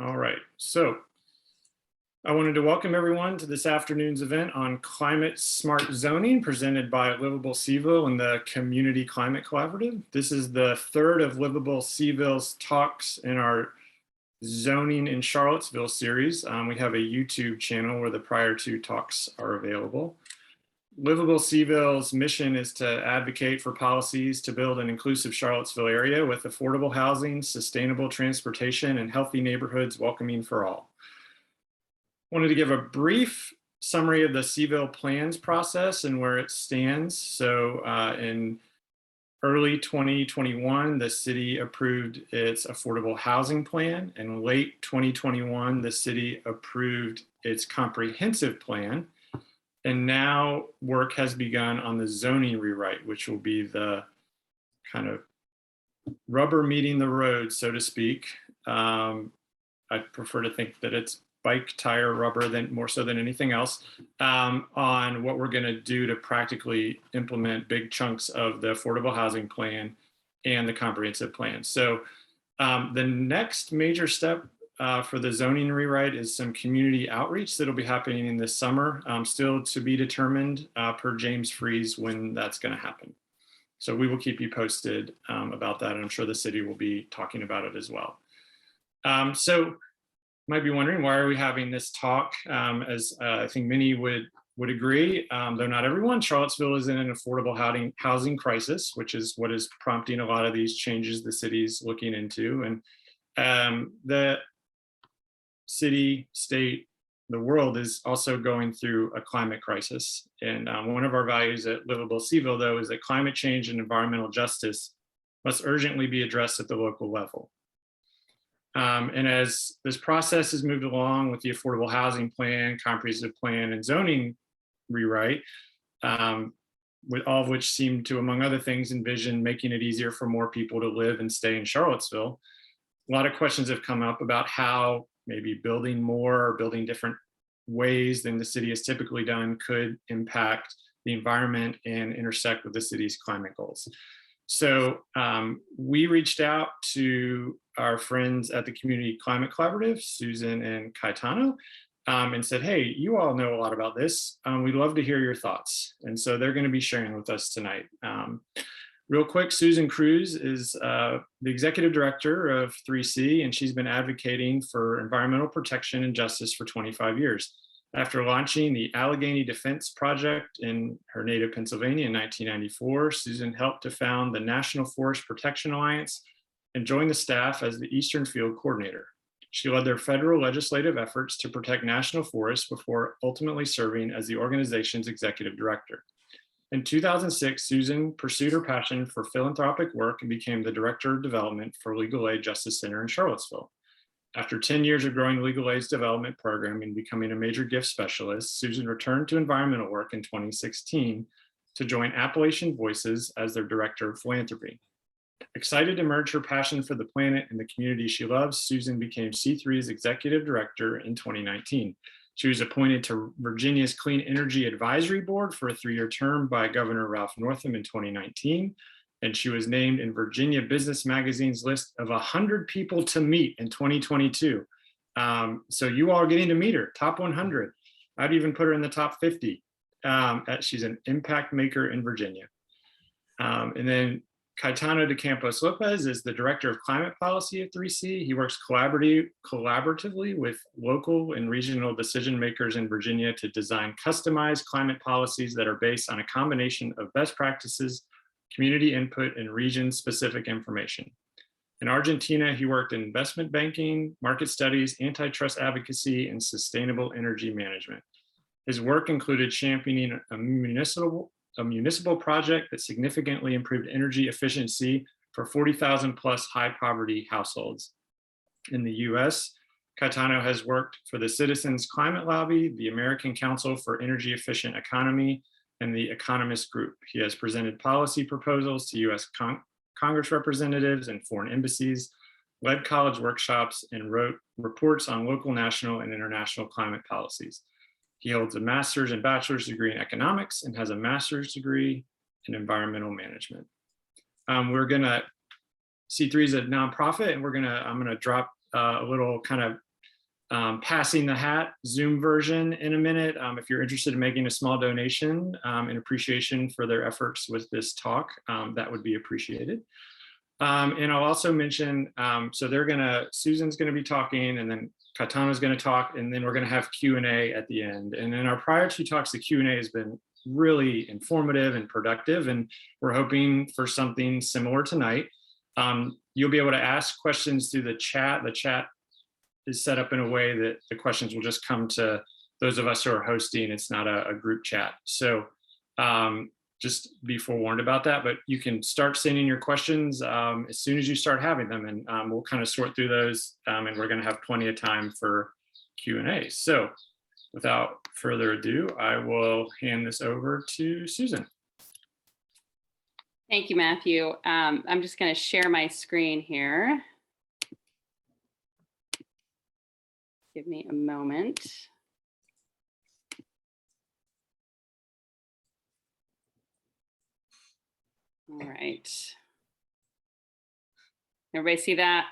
All right, so I wanted to welcome everyone to this afternoon's event on climate smart zoning presented by Livable Cville and the Community Climate Collaborative. This is the third of Livable Cville's talks in our Zoning in Charlottesville series. We have a YouTube channel where the prior two talks are available. Livable Cville's mission is to advocate for policies to build an inclusive Charlottesville area with affordable housing, sustainable transportation, and healthy neighborhoods welcoming for all. Wanted to give a brief summary of the Cville plans process and where it stands. So in early 2021, the city approved its affordable housing plan. In late 2021, the city approved its comprehensive plan. And now work has begun on the zoning rewrite, which will be the kind of rubber meeting the road, so to speak. I prefer to think that it's bike tire rubber more so than anything else, on what we're going to do to practically implement big chunks of the affordable housing plan and the comprehensive plan. So the next major step for the zoning rewrite is some community outreach that'll be happening in this summer, still to be determined per James Freeze when that's going to happen. So we will keep you posted about that, and I'm sure the city will be talking about it as well. So might be wondering, why are we having this talk? As I think many would agree, though not everyone, Charlottesville is in an affordable housing crisis, which is what is prompting a lot of these changes the city's looking into. And the city, state, the world is also going through a climate crisis. And one of our values at Livable Cville, though, is that climate change and environmental justice must urgently be addressed at the local level. And as this process has moved along with the affordable housing plan, comprehensive plan, and zoning rewrite, with all of which seem to, among other things, envision making it easier for more people to live and stay in Charlottesville, a lot of questions have come up about how maybe building more or building different ways than the city has typically done could impact the environment and intersect with the city's climate goals. So we reached out to our friends at the Community Climate Collaborative, Susan and Caetano, and said, hey, you all know a lot about this. We'd love to hear your thoughts. And so they're going to be sharing with us tonight. Real quick, Susan Cruz is the executive director of 3C, and she's been advocating for environmental protection and justice for 25 years. After launching the Allegheny Defense Project in her native Pennsylvania in 1994, Susan helped to found the National Forest Protection Alliance and joined the staff as the Eastern Field Coordinator. She led their federal legislative efforts to protect national forests before ultimately serving as the organization's executive director. In 2006, Susan pursued her passion for philanthropic work and became the Director of Development for Legal Aid Justice Center in Charlottesville. After 10 years of growing legal aid's development program and becoming a major gift specialist, Susan returned to environmental work in 2016 to join Appalachian Voices as their Director of Philanthropy. Excited to merge her passion for the planet and the community she loves, Susan became C3's Executive Director in 2019. She was appointed to Virginia's Clean Energy Advisory Board for a 3-year term by Governor Ralph Northam in 2019. And she was named in Virginia Business Magazine's list of 100 people to meet in 2022. So you all are getting to meet her, top 100. I'd even put her in the top 50. She's an impact maker in Virginia. And then Caetano de Campos Lopez is the Director of Climate Policy at 3C. He works collaboratively with local and regional decision makers in Virginia to design customized climate policies that are based on a combination of best practices, community input, and region-specific information. In Argentina, he worked in investment banking, market studies, antitrust advocacy, and sustainable energy management. His work included championing a municipal project that significantly improved energy efficiency for 40,000 plus high poverty households. In the US, Caetano has worked for the Citizens Climate Lobby, the American Council for Energy Efficient Economy, and the Economist Group. He has presented policy proposals to US Congress representatives and foreign embassies, led college workshops, and wrote reports on local, national, and international climate policies. He holds a master's and bachelor's degree in economics and has a master's degree in environmental management. C3 is a nonprofit, and I'm gonna drop a little kind of Passing the Hat Zoom version in a minute. If you're interested in making a small donation in appreciation for their efforts with this talk, that would be appreciated. And I'll also mention, so Susan's gonna be talking, and then Katana's gonna talk, and then we're gonna have Q&A at the end. And in our prior two talks, the Q&A has been really informative and productive, and we're hoping for something similar tonight. You'll be able to ask questions through the chat. The chat is set up in a way that the questions will just come to those of us who are hosting. It's not a group chat. So just be forewarned about that, but you can start sending your questions as soon as you start having them, and we'll kind of sort through those, and we're going to have plenty of time for Q&A. So without further ado, I will hand this over to Susan. Thank you, Matthew. I'm just going to share my screen here. Give me a moment. All right. Everybody see that?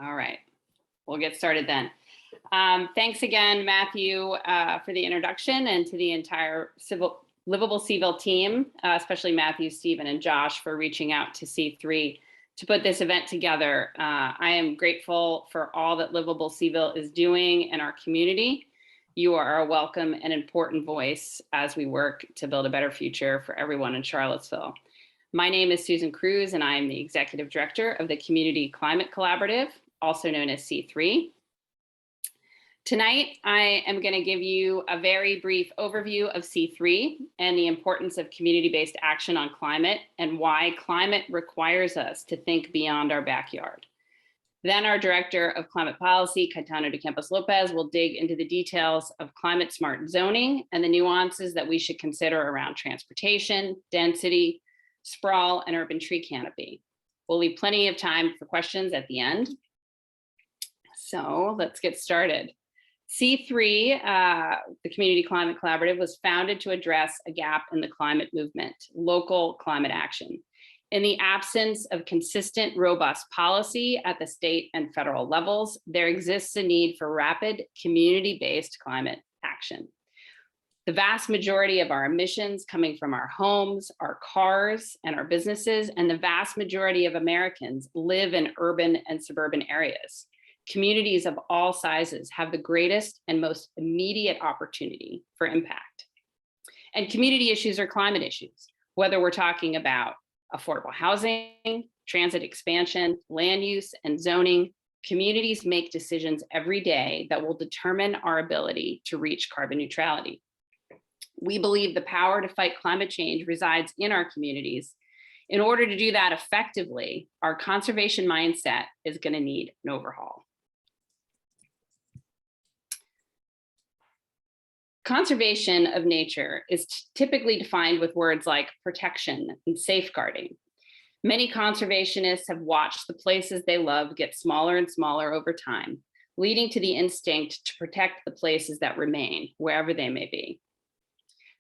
All right. We'll get started then. Thanks again, Matthew, for the introduction, and to the entire Livable Cville team, especially Matthew, Stephen, and Josh, for reaching out to C3 to put this event together. I am grateful for all that Livable Cville is doing in our community. You are a welcome and important voice as we work to build a better future for everyone in Charlottesville. My name is Susan Cruz, and I am the Executive Director of the Community Climate Collaborative, also known as C3. Tonight, I am going to give you a very brief overview of C3 and the importance of community-based action on climate, and why climate requires us to think beyond our backyard. Then our Director of Climate Policy, Caetano de Campos Lopez, will dig into the details of climate smart zoning and the nuances that we should consider around transportation, density, sprawl, and urban tree canopy. We'll leave plenty of time for questions at the end. So let's get started. C3, the Community Climate Collaborative, was founded to address a gap in the climate movement, local climate action. In the absence of consistent, robust policy at the state and federal levels, there exists a need for rapid, community-based climate action. The vast majority of our emissions coming from our homes, our cars, and our businesses, and the vast majority of Americans live in urban and suburban areas. Communities of all sizes have the greatest and most immediate opportunity for impact. And community issues are climate issues, whether we're talking about affordable housing, transit expansion, land use, and zoning. Communities make decisions every day that will determine our ability to reach carbon neutrality. We believe the power to fight climate change resides in our communities. In order to do that effectively, our conservation mindset is going to need an overhaul. Conservation of nature is typically defined with words like protection and safeguarding. Many conservationists have watched the places they love get smaller and smaller over time, leading to the instinct to protect the places that remain, wherever they may be.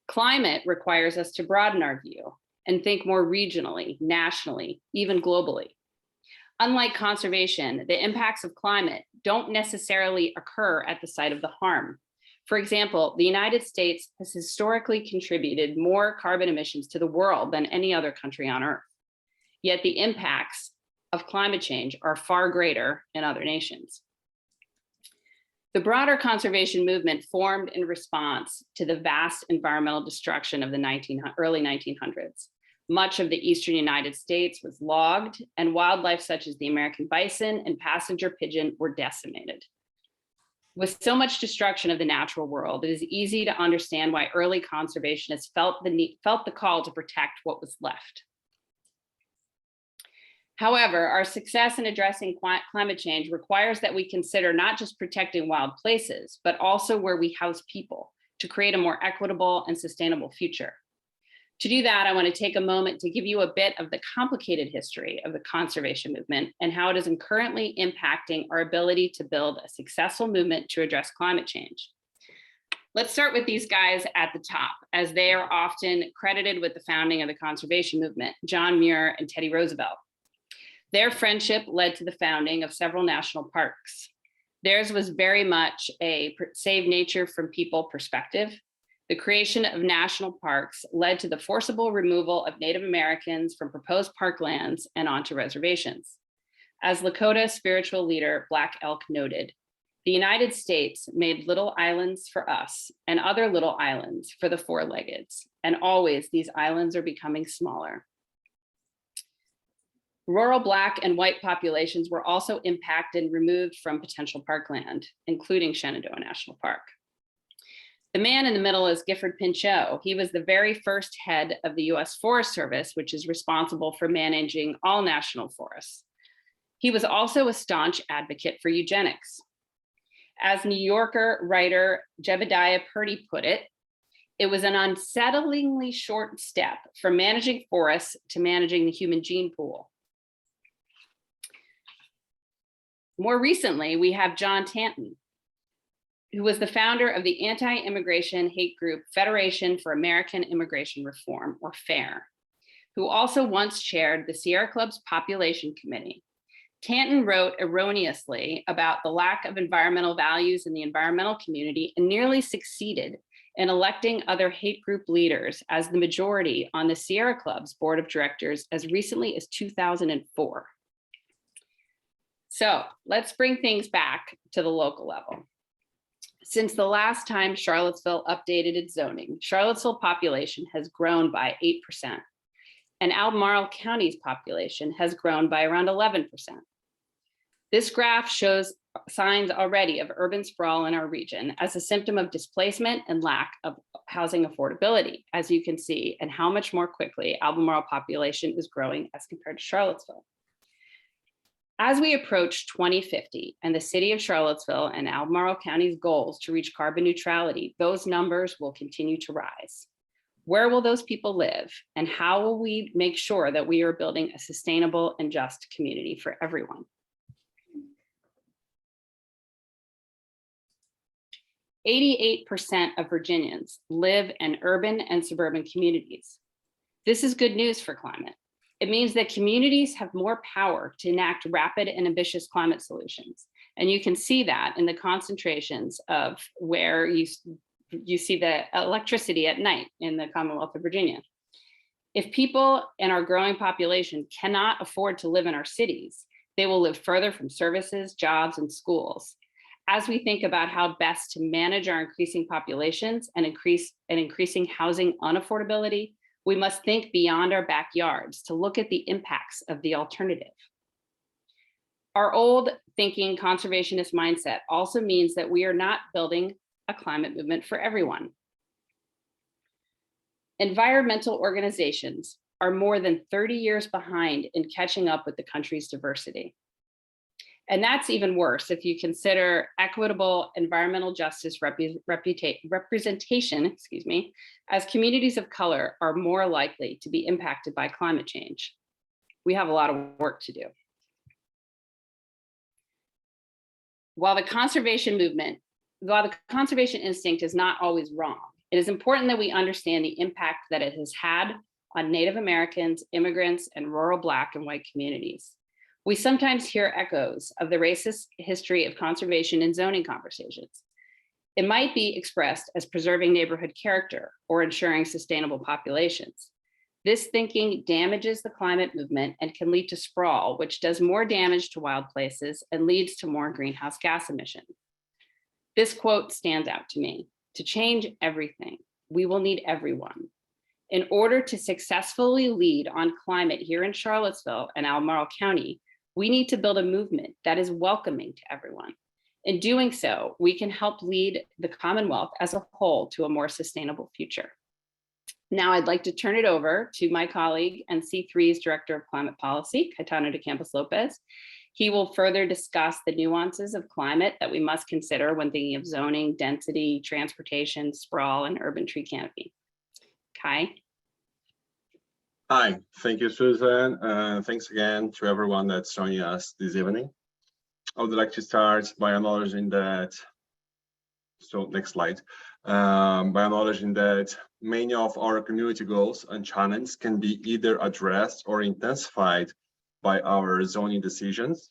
Climate requires us to broaden our view and think more regionally, nationally, even globally. Unlike conservation, the impacts of climate don't necessarily occur at the site of the harm. For example, the United States has historically contributed more carbon emissions to the world than any other country on Earth. Yet the impacts of climate change are far greater in other nations. The broader conservation movement formed in response to the vast environmental destruction of the early 1900s. Much of the eastern United States was logged, and wildlife such as the American bison and passenger pigeon were decimated. With so much destruction of the natural world, it is easy to understand why early conservationists felt the call to protect what was left. However, our success in addressing climate change requires that we consider not just protecting wild places, but also where we house people to create a more equitable and sustainable future. To do that, I want to take a moment to give you a bit of the complicated history of the conservation movement and how it is currently impacting our ability to build a successful movement to address climate change. Let's start with these guys at the top, as they are often credited with the founding of the conservation movement, John Muir and Teddy Roosevelt. Their friendship led to the founding of several national parks. Theirs was very much a save nature from people perspective. The creation of national parks led to the forcible removal of Native Americans from proposed parklands and onto reservations. As Lakota spiritual leader Black Elk noted, the United States made little islands for us and other little islands for the four-leggeds, and always these islands are becoming smaller. Rural Black and white populations were also impacted and removed from potential parkland, including Shenandoah National Park. The man in the middle is Gifford Pinchot. He was the very first head of the US Forest Service, which is responsible for managing all national forests. He was also a staunch advocate for eugenics. As New Yorker writer Jebediah Purdy put it, it was an unsettlingly short step from managing forests to managing the human gene pool. More recently, we have John Tanton, who was the founder of the anti-immigration hate group Federation for American Immigration Reform, or FAIR, who also once chaired the Sierra Club's Population Committee. Tanton wrote erroneously about the lack of environmental values in the environmental community and nearly succeeded in electing other hate group leaders as the majority on the Sierra Club's board of directors as recently as 2004. So let's bring things back to the local level. Since the last time Charlottesville updated its zoning, Charlottesville population has grown by 8%, and Albemarle County's population has grown by around 11%. This graph shows signs already of urban sprawl in our region as a symptom of displacement and lack of housing affordability, as you can see, and how much more quickly Albemarle population is growing as compared to Charlottesville. As we approach 2050 and the city of Charlottesville and Albemarle County's goals to reach carbon neutrality, those numbers will continue to rise. Where will those people live? And how will we make sure that we are building a sustainable and just community for everyone? 88% of Virginians live in urban and suburban communities. This is good news for climate. It means that communities have more power to enact rapid and ambitious climate solutions. And you can see that in the concentrations of where you see the electricity at night in the Commonwealth of Virginia. If people in our growing population cannot afford to live in our cities, they will live further from services, jobs, and schools. As we think about how best to manage our increasing populations and increasing housing unaffordability, we must think beyond our backyards to look at the impacts of the alternative. Our old thinking conservationist mindset also means that we are not building a climate movement for everyone. Environmental organizations are more than 30 years behind in catching up with the country's diversity. And that's even worse if you consider equitable environmental justice representation, as communities of color are more likely to be impacted by climate change. We have a lot of work to do. While the conservation instinct is not always wrong, it is important that we understand the impact that it has had on Native Americans, immigrants, and rural Black and white communities. We sometimes hear echoes of the racist history of conservation in zoning conversations. It might be expressed as preserving neighborhood character or ensuring sustainable populations. This thinking damages the climate movement and can lead to sprawl, which does more damage to wild places and leads to more greenhouse gas emission. This quote stands out to me. To change everything, we will need everyone. In order to successfully lead on climate here in Charlottesville and Albemarle County, we need to build a movement that is welcoming to everyone. In doing so, we can help lead the Commonwealth as a whole to a more sustainable future. Now I'd like to turn it over to my colleague and C3's Director of Climate Policy, Caetano de Campos Lopez. He will further discuss the nuances of climate that we must consider when thinking of zoning, density, transportation, sprawl, and urban tree canopy. Kai? Hi, thank you, Susan. Thanks again to everyone that's joining us this evening. I would like to start by acknowledging that, so next slide, by acknowledging that many of our community goals and challenges can be either addressed or intensified by our zoning decisions.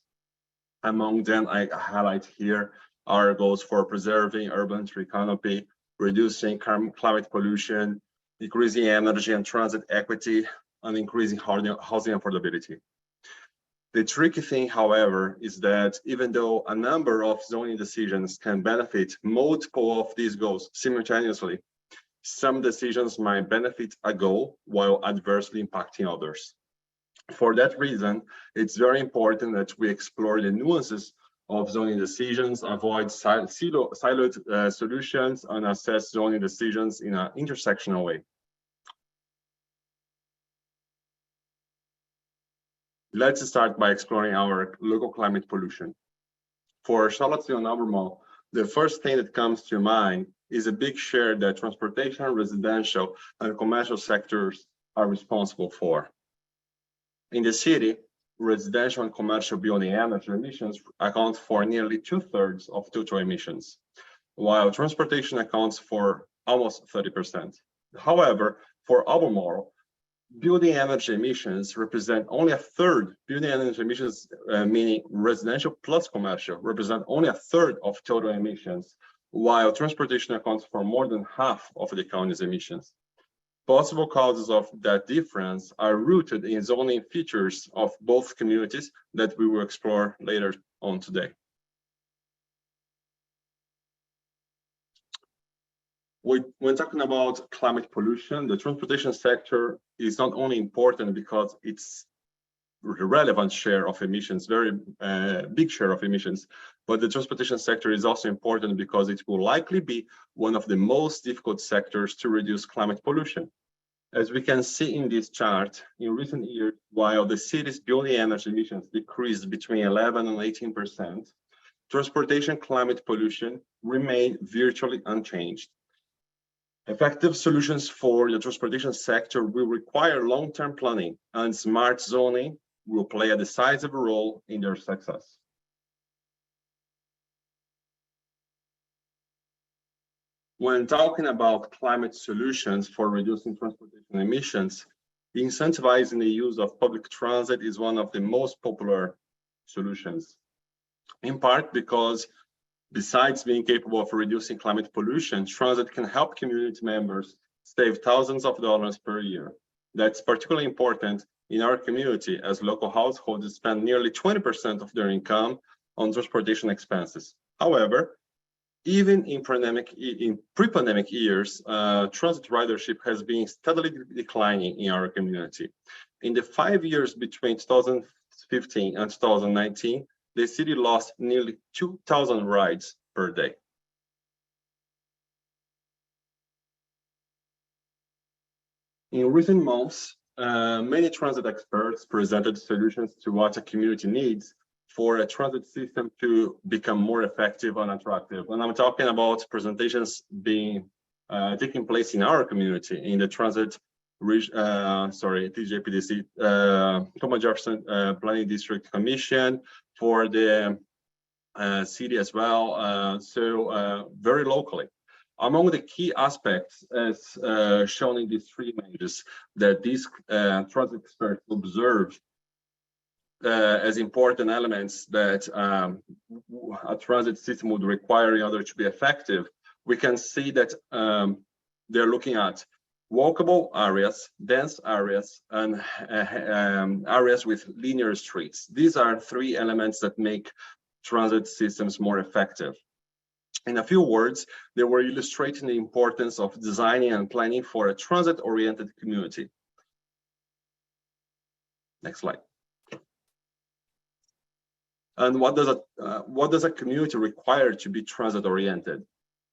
Among them, I highlight here our goals for preserving urban tree canopy, reducing climate pollution, decreasing energy and transit equity, and increasing housing affordability. The tricky thing, however, is that even though a number of zoning decisions can benefit multiple of these goals simultaneously, some decisions might benefit a goal while adversely impacting others. For that reason, it's very important that we explore the nuances of zoning decisions, avoid siloed solutions, and assess zoning decisions in an intersectional way. Let's start by exploring our local climate pollution. For Charlottesville and Albemarle, the first thing that comes to mind is a big share that transportation, residential, and commercial sectors are responsible for. In the city, residential and commercial building energy emissions account for nearly 2/3 of total emissions, while transportation accounts for almost 30%. However, for Albemarle, building energy emissions represent only 1/3. Building energy emissions, meaning residential plus commercial, represent only 1/3 of total emissions, while transportation accounts for more than half of the county's emissions. Possible causes of that difference are rooted in zoning features of both communities that we will explore later on today. When talking about climate pollution, the transportation sector is not only important because it's a relevant share of emissions, very big share of emissions, but the transportation sector is also important because it will likely be one of the most difficult sectors to reduce climate pollution. As we can see in this chart, in recent years, while the city's building energy emissions decreased between 11 and 18%, transportation climate pollution remained virtually unchanged. Effective solutions for the transportation sector will require long-term planning, and smart zoning will play a decisive role in their success. When talking about climate solutions for reducing transportation emissions, incentivizing the use of public transit is one of the most popular solutions, in part because besides being capable of reducing climate pollution, transit can help community members save thousands of dollars per year. That's particularly important in our community as local households spend nearly 20% of their income on transportation expenses. However, even in pre-pandemic years, transit ridership has been steadily declining in our community. In the 5 years between 2015 and 2019, the city lost nearly 2,000 rides per day. In recent months, many transit experts presented solutions to what a community needs for a transit system to become more effective and attractive. And I'm talking about presentations taking place in our community, in the transit TJPDC, Thomas Jefferson Planning District Commission, for the city as well, very locally. Among the key aspects, as shown in these three images, that these transit experts observed as important elements that a transit system would require in order to be effective, we can see that they're looking at walkable areas, dense areas, and areas with linear streets. These are three elements that make transit systems more effective. In a few words, they were illustrating the importance of designing and planning for a transit-oriented community. Next slide. And what does a community require to be transit-oriented?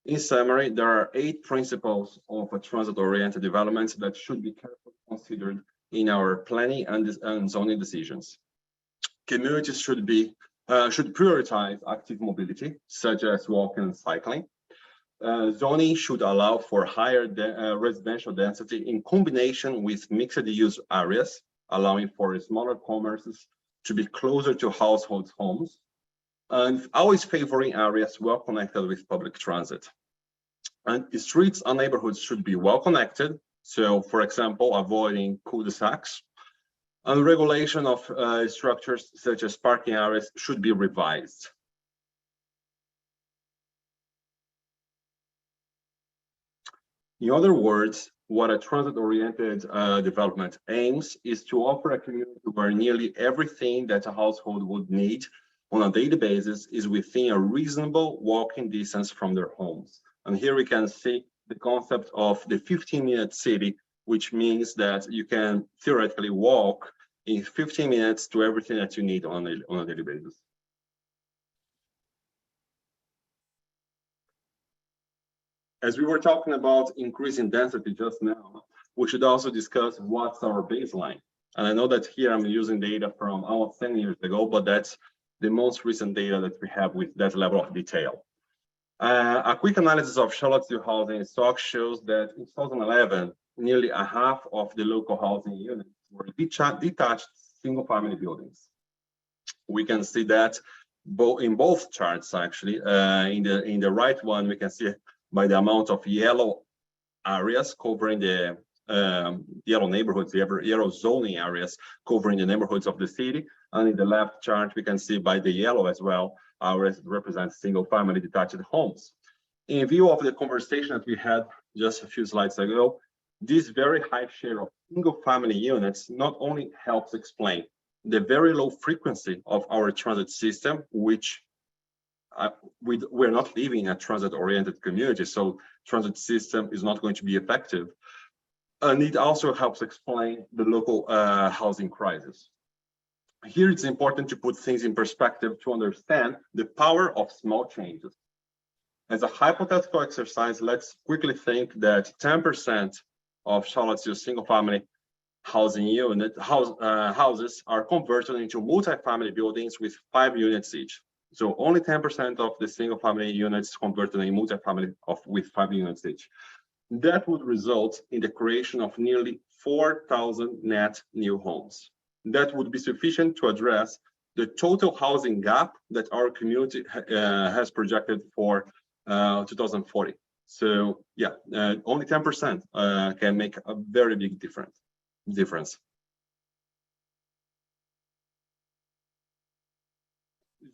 In summary, there are 8 principles of a transit-oriented development that should be carefully considered in our planning and zoning decisions. Communities should prioritize active mobility, such as walking and cycling. Zoning should allow for higher residential density in combination with mixed-use areas, allowing for smaller commerces to be closer to households' homes, and always favoring areas well connected with public transit. And the streets and neighborhoods should be well connected. So, for example, avoiding cul-de-sacs. And regulation of structures such as parking areas should be revised. In other words, what a transit-oriented development aims is to offer a community where nearly everything that a household would need on a daily basis is within a reasonable walking distance from their homes. And here we can see the concept of the 15-minute city, which means that you can theoretically walk in 15 minutes to everything that you need on a daily basis. As we were talking about increasing density just now, we should also discuss what's our baseline. And I know that here I'm using data from almost 10 years ago, but that's the most recent data that we have with that level of detail. A quick analysis of Charlottesville housing stock shows that in 2011, nearly a half of the local housing units were detached single-family buildings. We can see that in both charts, actually. In the right one, we can see by the amount of yellow areas covering the yellow neighborhoods, the yellow zoning areas covering the neighborhoods of the city. And in the left chart, we can see by the yellow as well, areas represent single-family detached homes. In view of the conversation that we had just a few slides ago, this very high share of single-family units not only helps explain the very low frequency of our transit system, which we're not living in a transit-oriented community, so transit system is not going to be effective. And it also helps explain the local housing crisis. Here it's important to put things in perspective to understand the power of small changes. As a hypothetical exercise, let's quickly think that 10% of Charlottesville single-family housing houses are converted into multi-family buildings with 5 units each. So only 10% of the single-family units converted in multi-family with 5 units each. That would result in the creation of nearly 4,000 net new homes. That would be sufficient to address the total housing gap that our community has projected for 2040. So yeah, only 10% can make a very big difference.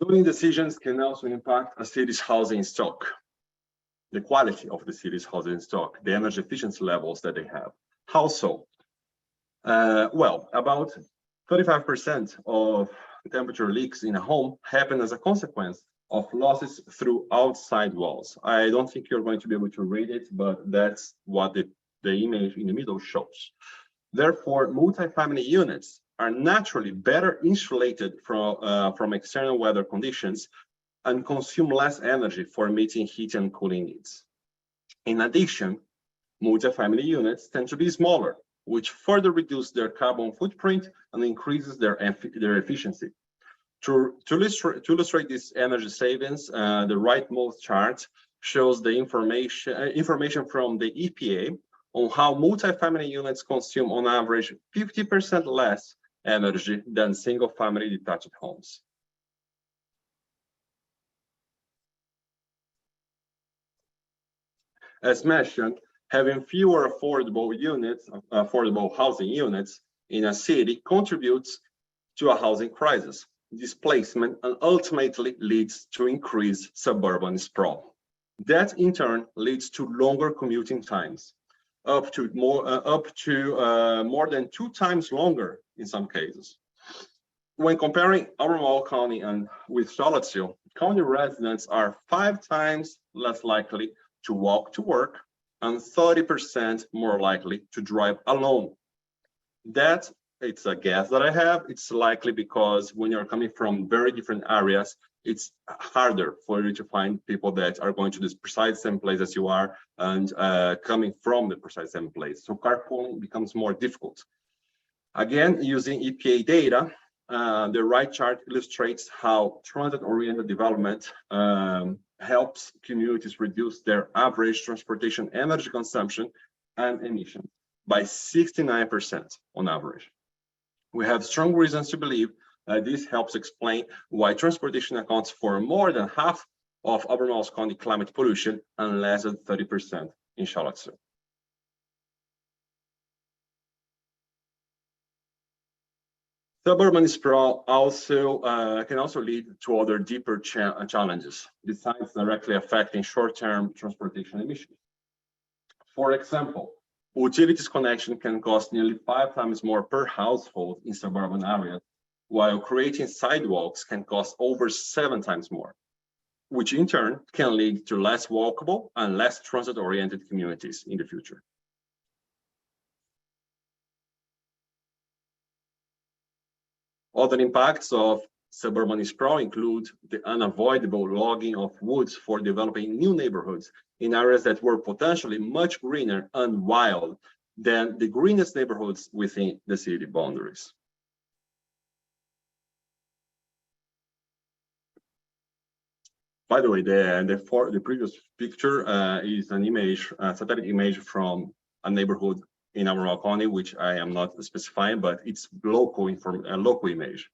Zoning decisions can also impact a city's housing stock, the quality of the city's housing stock, the energy efficiency levels that they have. How so? Well, about 35% of temperature leaks in a home happen as a consequence of losses through outside walls. I don't think you're going to be able to read it, but that's what the image in the middle shows. Therefore, multifamily units are naturally better insulated from external weather conditions and consume less energy for meeting heat and cooling needs. In addition, multifamily units tend to be smaller, which further reduce their carbon footprint and increases their efficiency. To illustrate these energy savings, the rightmost chart shows the information from the EPA on how multifamily units consume on average 50% less energy than single-family detached homes. As mentioned, having fewer affordable housing units in a city contributes to a housing crisis, displacement, and ultimately leads to increased suburban sprawl. That in turn leads to longer commuting times, up to more than 2 times longer in some cases. When comparing Albemarle County and with Charlottesville, county residents are 5 times less likely to walk to work and 30% more likely to drive alone. That, it's a guess that I have, it's likely because when you're coming from very different areas, it's harder for you to find people that are going to this precise same place as you are and coming from the precise same place. So carpooling becomes more difficult. Again, using EPA data, the right chart illustrates how transit-oriented development helps communities reduce their average transportation energy consumption and emissions by 69% on average. We have strong reasons to believe this helps explain why transportation accounts for more than half of Albemarle County climate pollution and less than 30% in Charlottesville. Suburban sprawl also can also lead to other deeper challenges, besides directly affecting short-term transportation emissions. For example, utilities connection can cost nearly 5 times more per household in suburban areas, while creating sidewalks can cost over 7 times more, which in turn can lead to less walkable and less transit-oriented communities in the future. Other impacts of suburban sprawl include the unavoidable logging of woods for developing new neighborhoods in areas that were potentially much greener and wild than the greenest neighborhoods within the city boundaries. By the way, the previous picture is an image, a satellite image from a neighborhood in our county, which I am not specifying, but it's local image.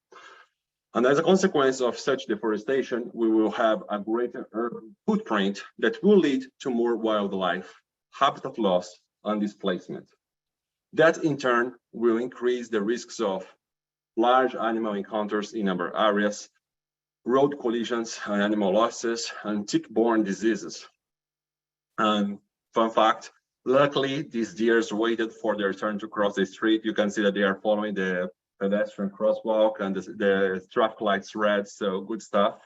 And as a consequence of such deforestation, we will have a greater urban footprint that will lead to more wildlife, habitat loss, and displacement. That in turn will increase the risks of large animal encounters in our areas, road collisions and animal losses, and tick-borne diseases. And fun fact, luckily, these deers waited for their turn to cross the street. You can see that they are following the pedestrian crosswalk and the traffic lights red, so good stuff.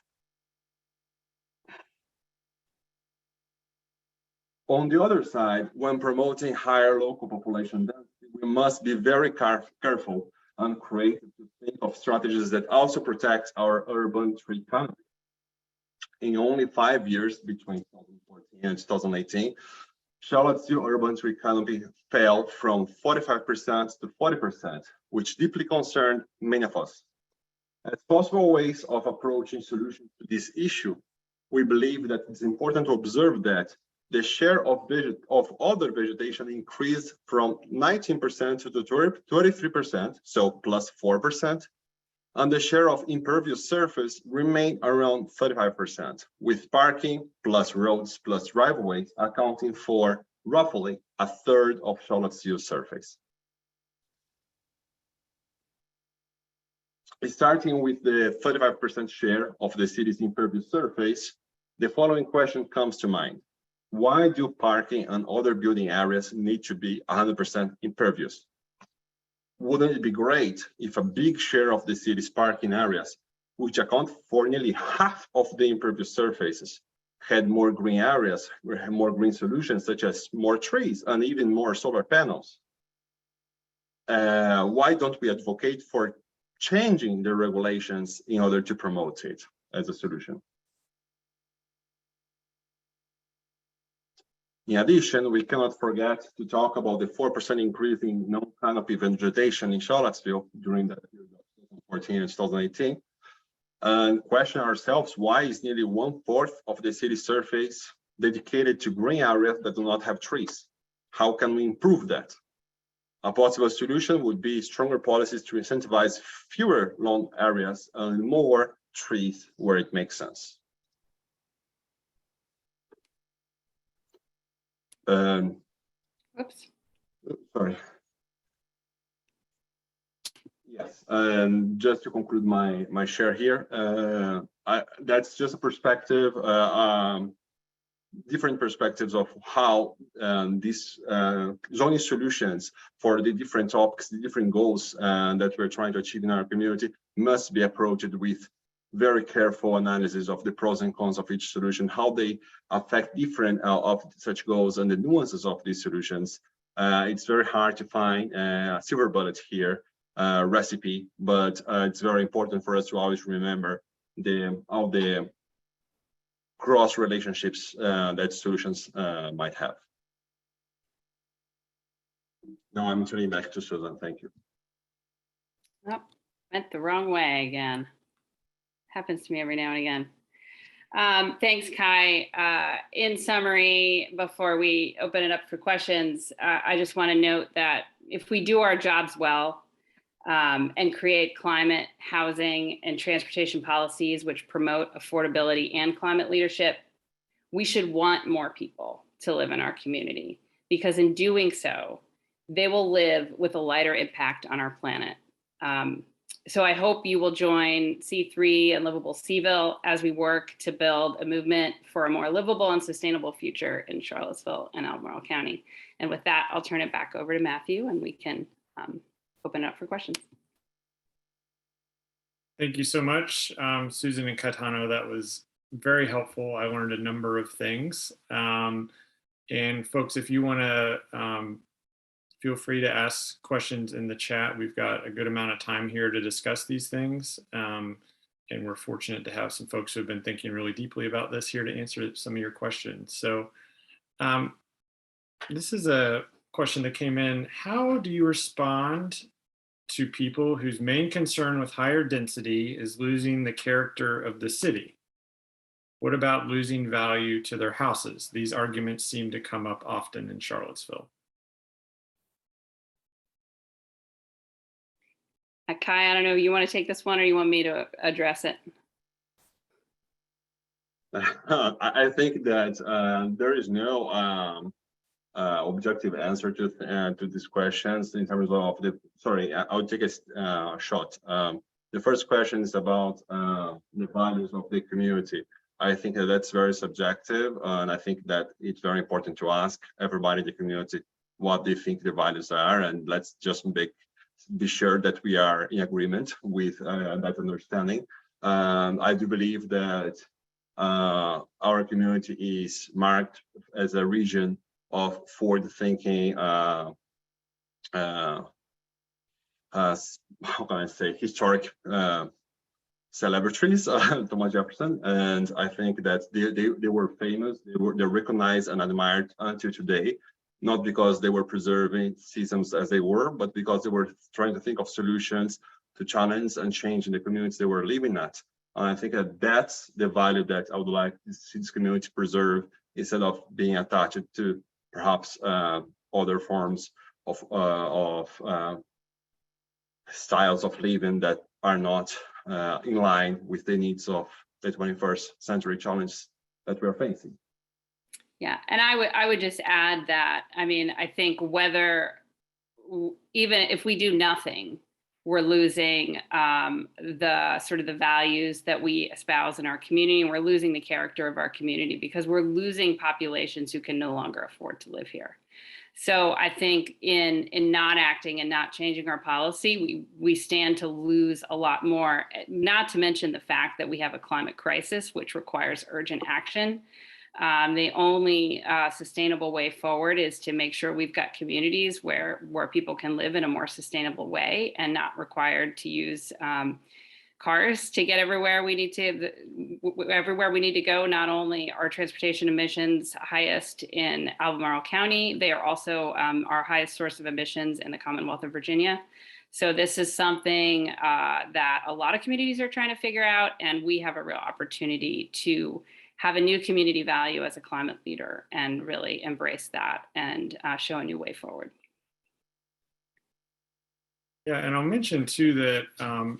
On the other side, when promoting higher local population density, we must be very careful and creative to think of strategies that also protect our urban tree canopy. In only 5 years, between 2014 and 2018, Charlottesville urban tree canopy fell from 45% to 40%, which deeply concerned many of us. As possible ways of approaching solutions to this issue, we believe that it's important to observe that the share of other vegetation increased from 19% to 23%, so plus 4%, and the share of impervious surface remained around 35%, with parking plus roads plus driveways accounting for roughly a third of Charlottesville's surface. Starting with the 35% share of the city's impervious surface, the following question comes to mind. Why do parking and other building areas need to be 100% impervious? Wouldn't it be great if a big share of the city's parking areas, which account for nearly half of the impervious surfaces, had more green areas, more green solutions, such as more trees and even more solar panels? Why don't we advocate for changing the regulations in order to promote it as a solution? In addition, we cannot forget to talk about the 4% increase in non-canopy vegetation in Charlottesville during that period of 2014 and 2018, and question ourselves why is nearly 1/4 of the city's surface dedicated to green areas that do not have trees? How can we improve that? A possible solution would be stronger policies to incentivize fewer lawn areas and more trees where it makes sense. Whoops. Sorry. Yes, just to conclude my share here, that's just a perspective, different perspectives of how these zoning solutions for the different topics, the different goals that we're trying to achieve in our community must be approached with very careful analysis of the pros and cons of each solution, how they affect different of such goals and the nuances of these solutions. It's very hard to find a silver bullet here, recipe, but it's very important for us to always remember all the cross relationships that solutions might have. Now I'm turning back to Susan. Thank you. Oh, went the wrong way again. Happens to me every now and again. Thanks, Kai. In summary, before we open it up for questions, I just want to note that if we do our jobs well and create climate, housing, and transportation policies which promote affordability and climate leadership, we should want more people to live in our community, because in doing so, they will live with a lighter impact on our planet. so I hope you will join C3 and Livable Cville as we work to build a movement for a more livable and sustainable future in Charlottesville and Albemarle County. And with that, I'll turn it back over to Matthew and we can open it up for questions. Thank you so much, Susan and Caetano. That was very helpful. I learned a number of things. And folks, if you want to feel free to ask questions in the chat. We've got a good amount of time here to discuss these things. And we're fortunate to have some folks who have been thinking really deeply about this here to answer some of your questions. So this is a question that came in. How do you respond to people whose main concern with higher density is losing the character of the city? What about losing value to their houses? These arguments seem to come up often in Charlottesville. Kai, I don't know, you want to take this one or you want me to address it? I think that there is no objective answer to these questions in terms of the, sorry, I'll take a shot. The first question is about the values of the community. I think that that's very subjective, and I think that it's very important to ask everybody in the community what they think the values are, and let's just be sure that we are in agreement with that understanding. I do believe that our community is marked as a region of forward-thinking, how can I say, historic celebrities, Thomas Jefferson, and I think that they were famous, they're recognized and admired until today. Not because they were preserving systems as they were, but because they were trying to think of solutions to challenge and change in the communities they were living at. And I think that that's the value that I would like this community to preserve, instead of being attached to perhaps other forms of styles of living that are not in line with the needs of the 21st century challenges that we're facing. Yeah, and I would just add that, I mean, I think whether, even if we do nothing, we're losing the sort of the values that we espouse in our community, and we're losing the character of our community because we're losing populations who can no longer afford to live here. So I think in not acting and not changing our policy, we stand to lose a lot more, not to mention the fact that we have a climate crisis, which requires urgent action. The only sustainable way forward is to make sure we've got communities where people can live in a more sustainable way and not required to use cars to get everywhere we need to go. Not only are transportation emissions highest in Albemarle County, they are also our highest source of emissions in the Commonwealth of Virginia. So this is something that a lot of communities are trying to figure out, and we have a real opportunity to have a new community value as a climate leader and really embrace that and show a new way forward. Yeah, and I'll mention too that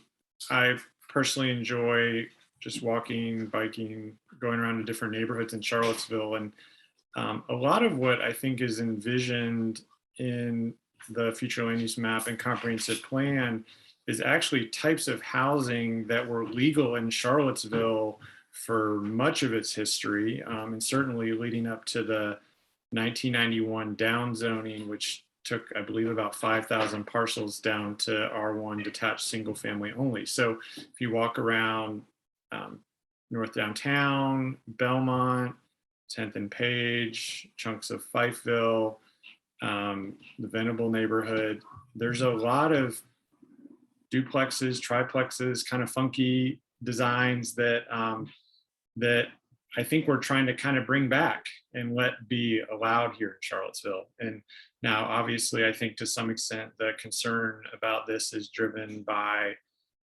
I personally enjoy just walking, biking, going around to different neighborhoods in Charlottesville. And a lot of what I think is envisioned in the future land use map and comprehensive plan is actually types of housing that were legal in Charlottesville for much of its history, and certainly leading up to the 1991 down zoning, which took, I believe, about 5,000 parcels down to R1 detached single family only. So if you walk around North Downtown, Belmont, 10th and Page, chunks of Fifeville, the Venable neighborhood, there's a lot of duplexes, triplexes, kind of funky designs that that I think we're trying to kind of bring back and let be allowed here in Charlottesville. And now, obviously, I think to some extent, the concern about this is driven by,